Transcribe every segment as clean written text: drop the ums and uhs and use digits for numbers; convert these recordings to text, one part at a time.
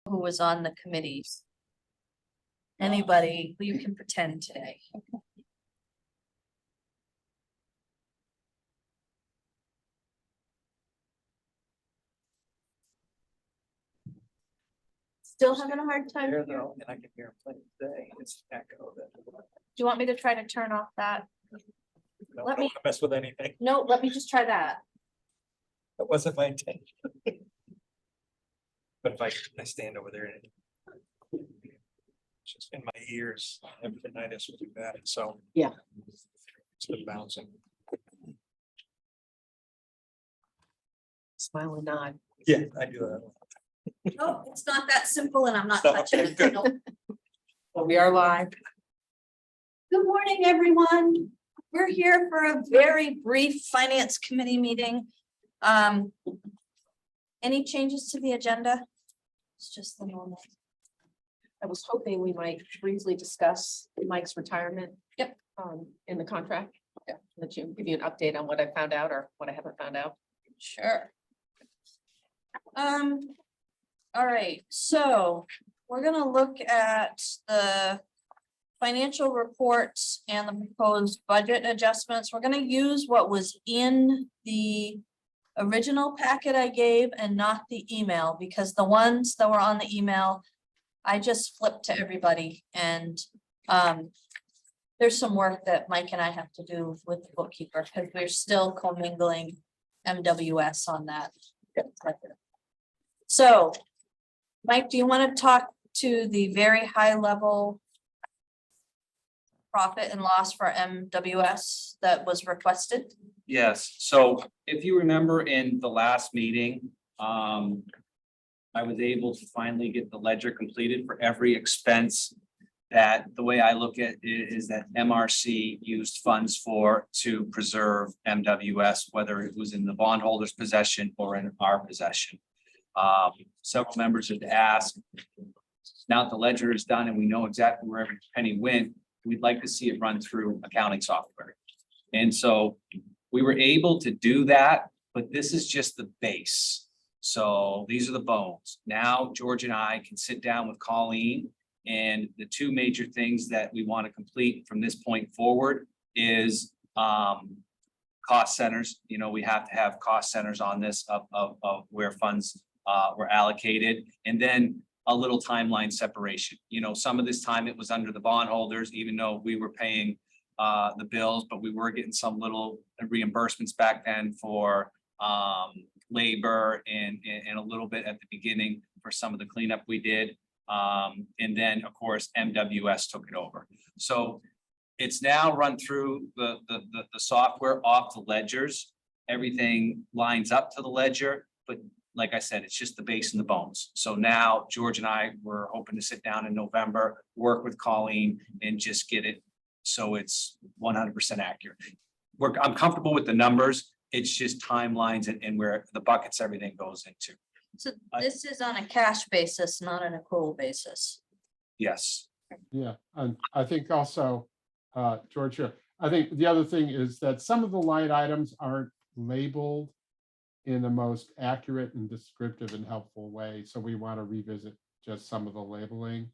who was on the committees. Anybody, you can pretend today. Still having a hard time? There Do though, and I can hear him playing today. It's echo that. you want me to try to turn off that? No, Let I don't me- wanna mess with anything. No, let me just try that. That wasn't my intention. But if I stand over there and it's just in my ears, every tinnitus will do that, so. Yeah. It's been bouncing. Smile and nod. Yeah, I do that. No, it's not that simple and I'm not Stop. touching it. Good. No. We are live. Good morning, everyone. We're here for a very brief finance committee meeting. Any changes to the agenda? It's just the normal. I was hoping we might briefly discuss Mike's retirement. Yep. In the contract. Yeah, let you give you an update on what I found out or what I haven't found out. Sure. All right, so we're gonna look at the financial reports and the proposed budget adjustments. We're gonna use what was in the original packet I gave and not the email, because the ones that were on the email, I just flipped to everybody and there's some work that Mike and I have to do with the bookkeeper because we're still commingling MWS on that. So, Mike, do you want to talk to the very high level profit and loss for MWS that was requested? Yes, so if you remember in the last meeting, I was able to finally get the ledger completed for every expense that the way I look at it is that MRC used funds for to preserve MWS, whether it was in the bondholder's possession or in our possession. Several members had asked, now that the ledger is done and we know exactly where every penny went, we'd like to see it run through accounting software. And so we were able to do that, but this is just the base. So these are the bones. Now George and I can sit down with Colleen, and the two major things that we want to complete from this point forward is cost centers. You know, we have to have cost centers on this of where funds were allocated, and then a little timeline separation. You know, some of this time it was under the bondholders, even though we were paying the bills, but we were getting some little reimbursements back then for labor and a little bit at the beginning for some of the cleanup we did. And then, of course, MWS took it over. So it's now run through the software off the ledgers. Everything lines up to the ledger, but like I said, it's just the base and the bones. So now George and I were hoping to sit down in November, work with Colleen and just get it so it's 100% accurate. I'm comfortable with the numbers. It's just timelines and where the buckets everything goes into. So this is on a cash basis, not an accrual basis. Yes. Yeah, and I think also, Georgia, I think the other thing is that some of the line items aren't labeled in the most accurate and descriptive and helpful way. So we want to revisit just some of the labeling.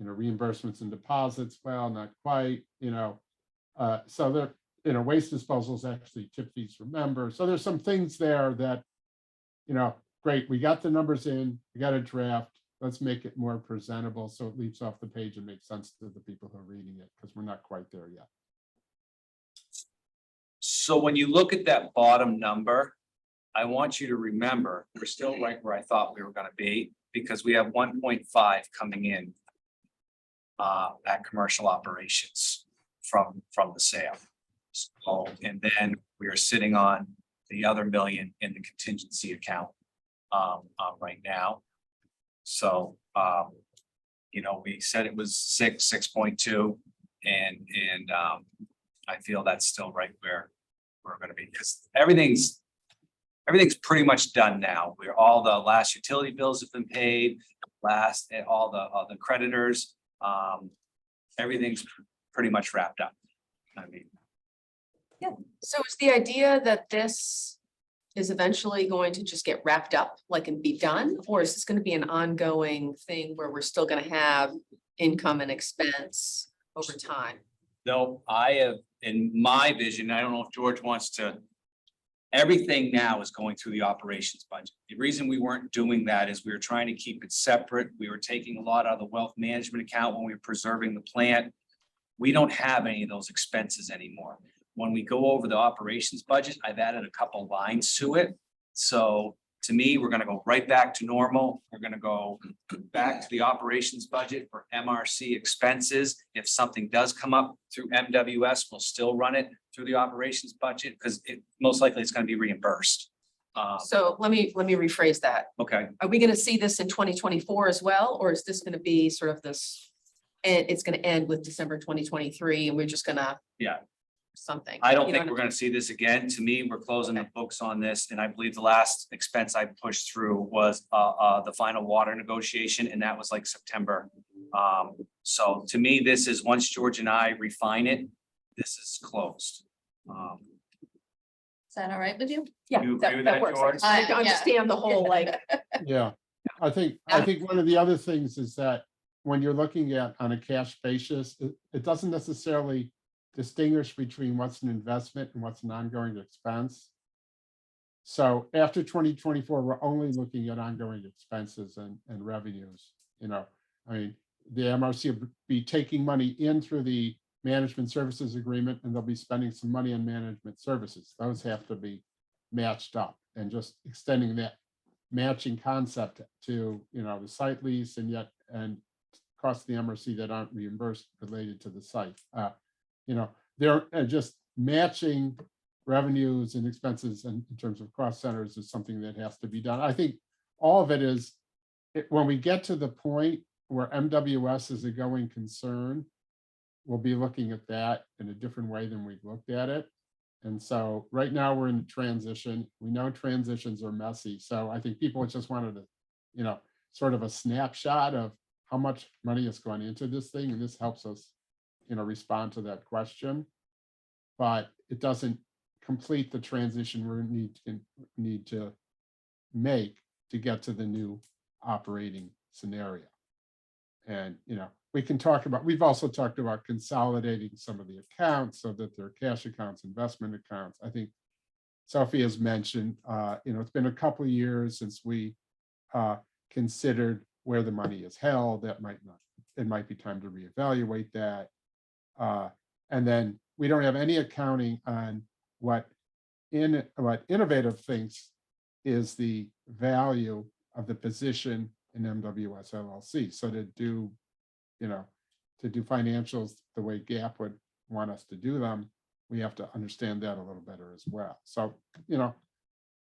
Reimbursements and deposits, well, not quite, so there, waste disposals actually tip fees for members. So there's some things there that, great, we got the numbers in, we got a draft. Let's make it more presentable so it leaps off the page and makes sense to the people who are reading it, because we're not quite there yet. So when you look at that bottom number, I want you to remember, we're still right where I thought we were going to be, because we have 1.5 coming in at commercial operations from the sale. So, and then we are sitting on the other $1 million in the contingency account right now. So, we said it was 6.2, and I feel that's still right where we're going to be, because everything's pretty much done now. All the last utility bills have been paid, all the creditors, everything's pretty much wrapped up. I mean, So is the idea that this is eventually going to just get wrapped up, like, and be done? Or is this gonna be an ongoing thing where we're still gonna have income and expense over time? No, I have, in my vision, I don't know if George wants to. Everything now is going through the operations budget. The reason we weren't doing that is we were trying to keep it separate. We were taking a lot out of the wealth management account when we were preserving the plant. We don't have any of those expenses anymore. When we go over the operations budget, I've added a couple lines to it. So to me, we're gonna go right back to normal. We're gonna go back to the operations budget for MRC expenses. If something does come up through MWS, we'll still run it through the operations budget because it most likely it's gonna be reimbursed. So let me rephrase that. Okay, Are we gonna see this in 2024 as well, or is this gonna be sort of this? And it's gonna end with December 2023 and we're just gonna. Yeah. Something. I don't You know think what we're gonna see this again. To me, we're closing the books on this, and I believe the last expense I pushed through was the final water negotiation, and that was like September. So to me, this is, once George and I refine it, this is closed. Is that all right with you? Yeah, You agree with that, works. George? I Yeah. understand the whole like. Yeah, I think one of the other things is that when you're looking at on a cash basis, it doesn't necessarily distinguish between what's an investment and what's an ongoing expense. So after 2024, we're only looking at ongoing expenses and revenues, you know. I mean, the MRC will be taking money in through the management services agreement, and they'll be spending some money on management services. Those have to be matched up, and just extending that matching concept to, you know, the site lease and costs of the MRC that aren't reimbursed related to the site. You know, they're just matching revenues and expenses in terms of cost centers is something that has to be done. I think all of it is, when we get to the point where MWS is a going concern, we'll be looking at that in a different way than we've looked at it. And so right now we're in transition. We know transitions are messy. So I think people just wanted to, you know, sort of a snapshot of how much money has gone into this thing. And this helps us, you know, respond to that question. But it doesn't complete the transition we need to make to get to the new operating scenario. And, you know, we can talk about, we've also talked about consolidating some of the accounts so that they're cash accounts, investment accounts. I think Sophie has mentioned, you know, it's been a couple of years since we considered where the money is held. That might not, it might be time to reevaluate that. And then we don't have any accounting on what Innovative thinks is the value of the position in MWS LLC. So to do, you know, to do financials the way GAAP would want us to do them, we have to understand that a little better as well. So, you know,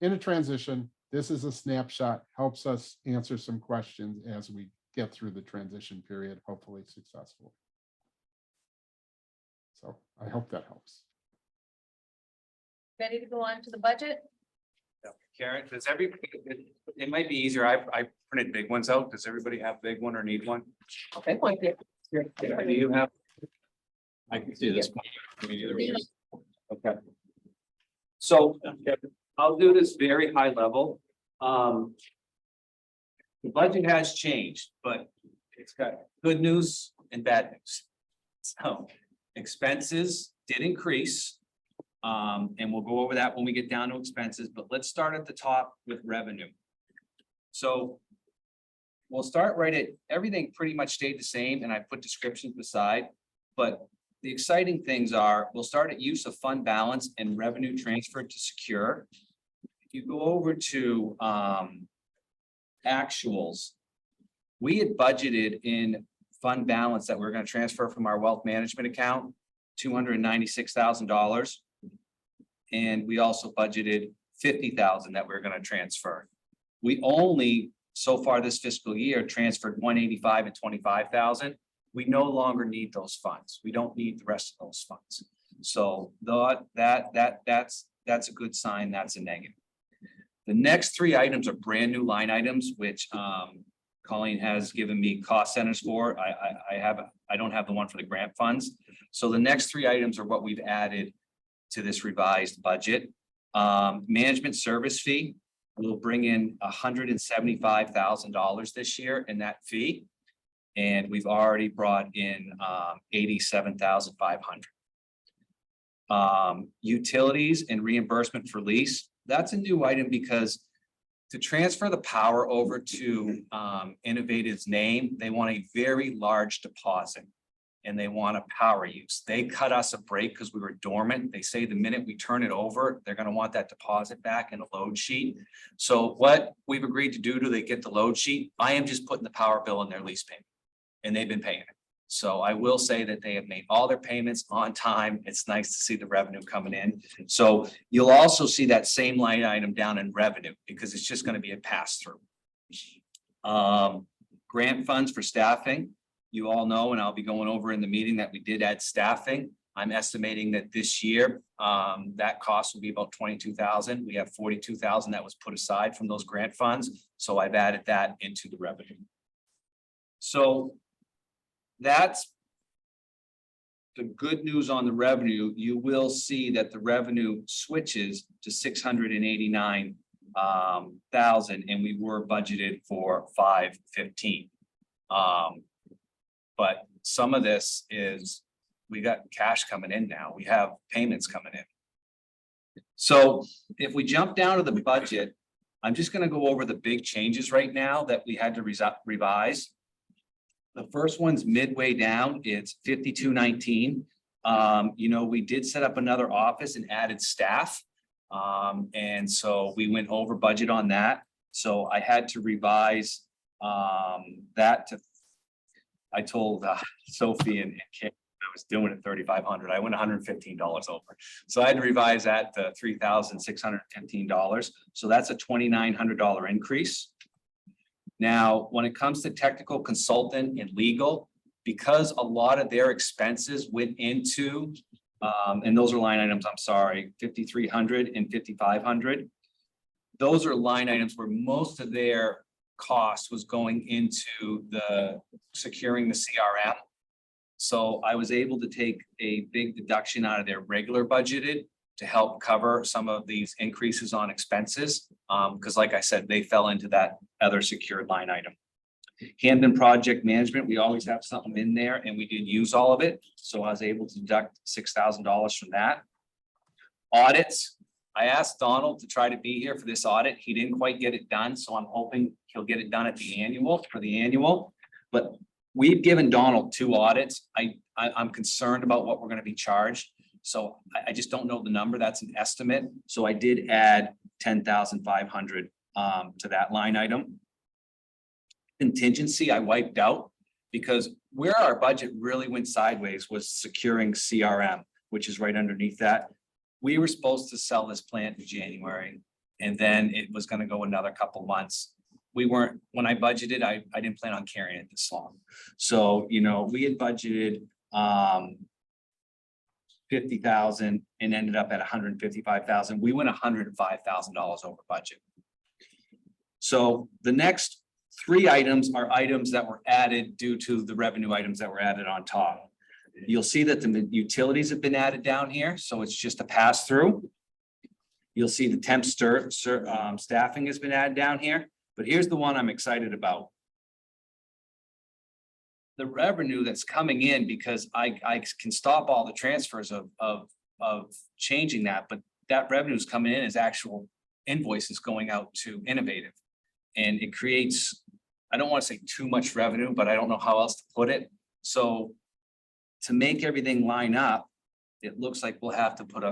in a transition, this is a snapshot, helps us answer some questions as we get through the transition period, hopefully successfully. So I hope that helps. Ready to go on to the budget? Karen, does it might be easier. I printed big ones out. Does everybody have a big one or need one? Okay, point there. Do you have? I can see this. Okay. So I'll do this very high level. The budget has changed, but it's got good news and bad news. So expenses did increase. And we'll go over that when we get down to expenses, but let's start at the top with revenue. So we'll start right at, everything pretty much stayed the same, and I put descriptions beside, but the exciting things are, we'll start at use of fund balance and revenue transferred to secure. If you go over to actuals, we had budgeted in fund balance that we're going to transfer from our wealth management account, $296,000. And we also budgeted $50,000 that we're going to transfer. We only, so far this fiscal year, transferred $185,000 and $25,000. We no longer need those funds. We don't need the rest of those funds. So that's a good sign. That's a negative. The next three items are brand new line items, which Colleen has given me cost centers for. I don't have the one for the grant funds. So the next three items are what we've added to this revised budget. Management service fee will bring in $175,000 this year in that fee. And we've already brought in 87,500. Utilities and reimbursement for lease, that's a new item because to transfer the power over to Innovative's name, they want a very large deposit. And they want a power use. They cut us a break because we were dormant. They say the minute we turn it over, they're going to want that deposit back in a load sheet. So what we've agreed to do, they get the load sheet? I am just putting the power bill in their lease payment. And they've been paying it. So I will say that they have made all their payments on time. It's nice to see the revenue coming in. So you'll also see that same line item down in revenue because it's just going to be a pass through. Grant funds for staffing. You all know, and I'll be going over in the meeting that we did add staffing. I'm estimating that this year, that cost will be about 22,000. We have 42,000 that was put aside from those grant funds. So I've added that into the revenue. So that's the good news on the revenue. You will see that the revenue switches to 689,000, and we were budgeted for 515. But some of this is, we got cash coming in now. We have payments coming in. So if we jump down to the budget, I'm just going to go over the big changes right now that we had to revise. The first one's midway down. It's 5219. We did set up another office and added staff. And so we went over budget on that. So I had to revise that to, I told Sophie and Kate I was doing it 3,500. I went $115 over. So I had to revise that to $3,615. So that's a $2,900 increase. Now, when it comes to technical consultant and legal, because a lot of their expenses went into, and those are line items, I'm sorry, 5,300 and 5,500. Those are line items where most of their cost was going into the securing the CRM. So I was able to take a big deduction out of their regular budgeted to help cover some of these increases on expenses. Because like I said, they fell into that other secured line item. Hamden project management, we always have something in there and we did use all of it. So I was able to deduct $6,000 from that. Audits, I asked Donald to try to be here for this audit. He didn't quite get it done. So I'm hoping he'll get it done at the annual, for the annual. But we've given Donald 2 audits. I'm concerned about what we're going to be charged. So I just don't know the number. That's an estimate. So I did add 10,500 to that line item. Contingency I wiped out because where our budget really went sideways was securing CRM, which is right underneath that. We were supposed to sell this plant in January and then it was going to go another couple months. We weren't, when I budgeted, I didn't plan on carrying it this long. So, we had budgeted 50,000 and ended up at 155,000. We went $105,000 over budget. So the next 3 items are items that were added due to the revenue items that were added on top. You'll see that the utilities have been added down here. So it's just a pass through. You'll see the temp staffing has been added down here. But here's the one I'm excited about. The revenue that's coming in, because I can stop all the transfers of changing that, but that revenue is coming in as actual invoices going out to Innovative. And it creates, I don't want to say too much revenue, but I don't know how else to put it. So to make everything line up, it looks like we'll have to put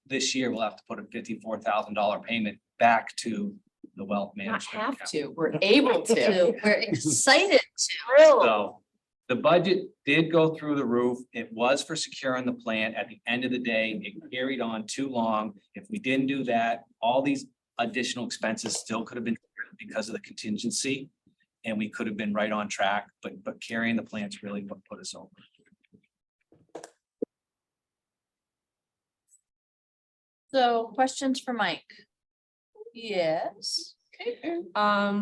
this year, we'll have to put a $54,000 payment back to the wealth Not management. have account. to, we're able to. We're excited to. So the budget did go through the roof. It was for securing the plant. At the end of the day, it carried on too long. If we didn't do that, all these additional expenses still could have been because of the contingency. And we could have been right on track, but carrying the plants really put us over. So questions for Mike? Yes.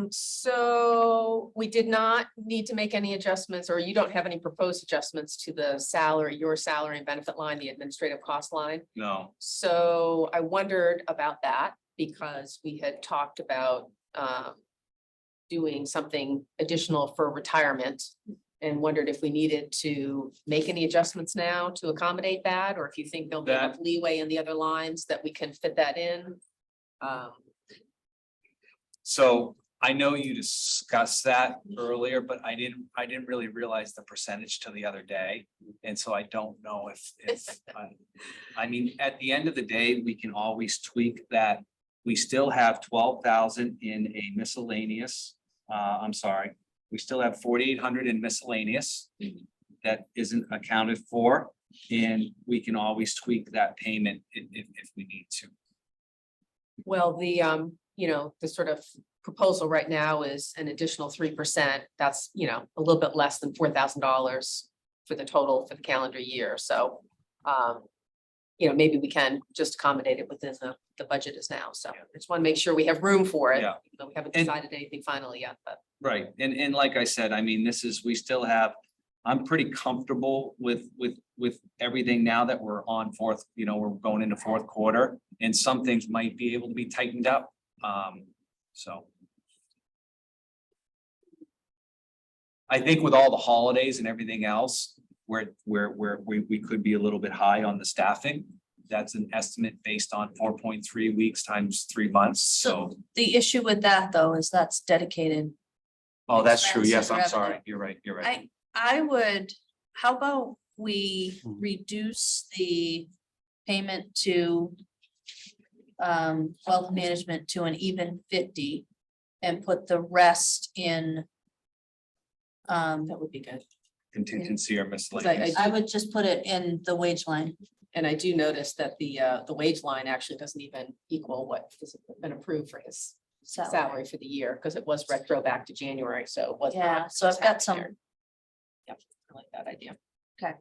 So we did not need to make any adjustments, or you don't have any proposed adjustments to the salary, your salary and benefit line, the administrative cost line. No, So I wondered about that because we had talked about doing something additional for retirement and wondered if we needed to make any adjustments now to accommodate that, or if you think there'll be enough leeway in the other lines that we can fit that in. so I know you discussed that earlier, but I didn't really realize the percentage till the other day. And so I don't know if, I mean, at the end of the day, we can always tweak that. We still have 12,000 in a miscellaneous, I'm sorry, we still have 4,800 in miscellaneous that isn't accounted for. And we can always tweak that payment if we need to. Well, the sort of proposal right now is an additional 3%. That's, a little bit less than $4,000 for the total for the calendar year. So, maybe we can just accommodate it within the budget is now. So I just want to make sure we have room for it. Yeah. Even though we haven't And- decided anything finally yet, but. Right, and like I said, I mean, we still have, I'm pretty comfortable with everything now that we're on we're going into fourth quarter. And some things might be able to be tightened up, so. I think with all the holidays and everything else, we could be a little bit high on the staffing. That's an estimate based on 4.3 weeks times 3 months, so. The issue with that, though, is that's dedicated. Oh, that's true. Expense Yes, and I'm sorry. revenue. You're right. I would, how about we Hmm. reduce the payment to wealth management to an even 50 and put the rest in. That would be good. Contingency or miscellaneous. I would just put it in the wage line. And I do notice that the wage line actually doesn't even equal what has been approved for his salary for the year, because it was retro back to January, so it was. Yeah, not so I've this got half some, year. Yep, I like that idea. Okay,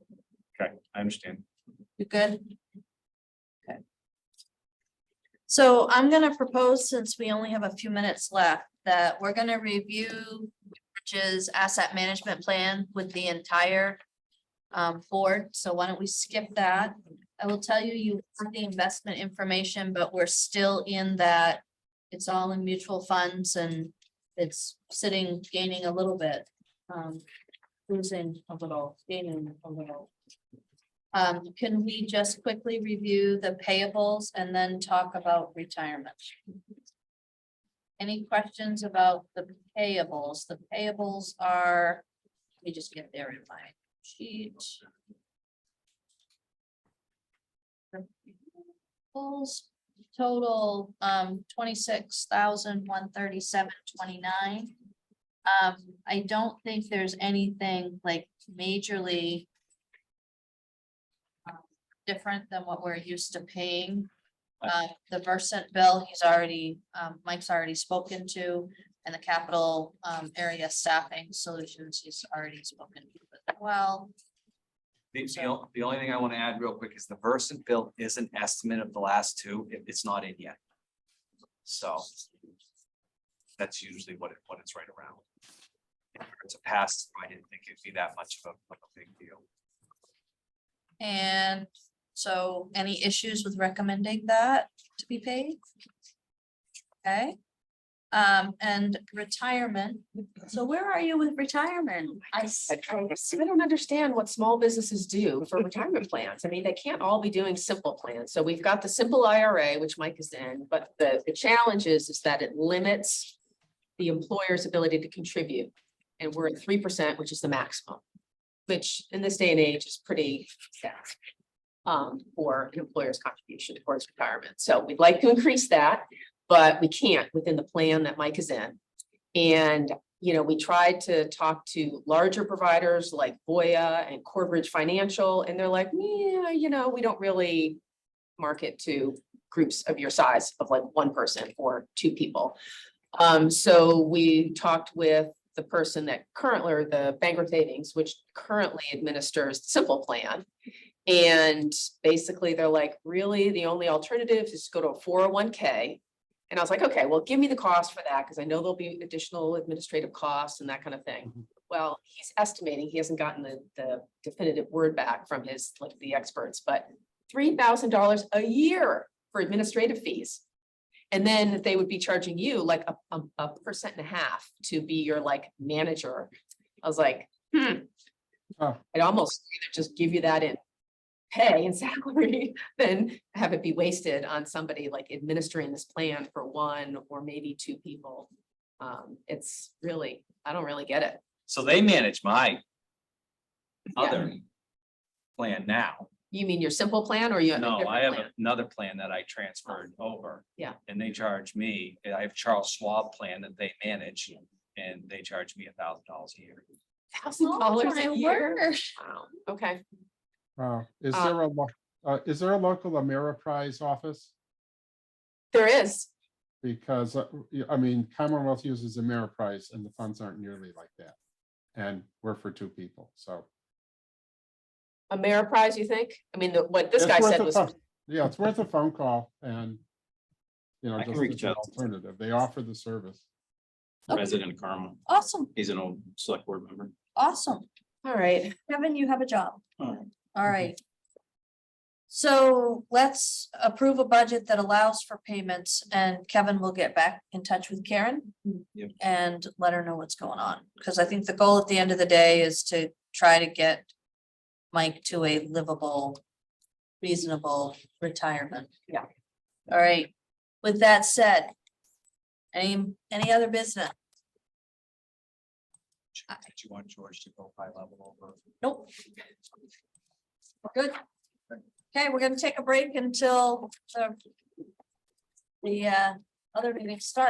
I understand. you good? Okay. So I'm gonna propose, since we only have a few minutes left, that we're gonna review Rich's asset management plan with the entire board. So why don't we skip that? I will tell you, you have the investment information, but we're still in that. It's all in mutual funds and it's sitting, gaining a little bit, losing a little, gaining a little. Can we just quickly review the payables and then talk about retirement? Any questions about the payables? The payables are, let me just get there in my sheet. Payables total, 26,137.29. I don't think there's anything like majorly different than what we're used to paying. The Versant bill, Mike's already spoken to, and the capital area staffing solutions, he's already spoken to as well. The only thing I want to add real quick is the Versant bill is an estimate of the last two. It's not in yet. So that's usually what it's right around. If it's a pass, I didn't think it'd be that much of a big deal. And so any issues with recommending that to be paid? Okay. And retirement. So where are you with retirement? I don't understand what small businesses do for retirement plans. I mean, they can't all be doing simple plans. So we've got the simple IRA, which Mike is in, but the challenge is that it limits the employer's ability to contribute. And we're at 3%, which is the maximum, which in this day and age is pretty fast for an employer's contribution towards retirement. So we'd like to increase that, but we can't within the plan that Mike is in. And, we tried to talk to larger providers like Voya and Corbridge Financial, and they're like, yeah, we don't really market to groups of your size of like one person or two people. So we talked with the person that currently, or the Bangor Savings, which currently administers the Simple Plan. And basically they're like, really, the only alternative is to go to a 401k. And I was like, okay, well, give me the cost for that, because I know there'll be additional administrative costs and that kind of thing. Mhm. Well, he's estimating, he hasn't gotten the definitive word back from his, like, the experts, but $3,000 a year for administrative fees. And then they would be charging you like a 1.5% to be your like manager. I was like, Oh. I'd almost rather just give you that in pay and salary than have it be wasted on somebody like administering this plan for one or maybe two people. It's really, I don't really get it. So they manage my Yeah. other plan now. You mean your simple plan or you? have a No, different I have plan? another plan that I transferred over. Yeah. And they charge me, I have Charles Schwab plan that they manage, and they charge me $1,000 a year. $1,000 my a year? word. Wow, okay. Is there a local Ameriprise office? There is. Because, I mean, Commonwealth uses Ameriprise and the funds aren't nearly like that. And we're for two people, so. Ameriprise, you think? I mean, what this It's guy worth said a was, phone- Yeah, it's worth a phone call and, I can just reach as an out to alternative, they offer the service. Okay. Resident Carmel. Awesome, He's an old select board member. awesome. all right, Kevin, you have a job. Alright. All right. So let's approve a budget that allows for payments and Kevin will get back in touch with Karen. Yep. And let her know what's going on, because I think the goal at the end of the day is to try to get Mike to a livable, reasonable retirement. Yeah. All right, with that said. Any other business? Do you want George to go high level over? Nope. We're good. Okay, we're gonna take a break until the other meetings start.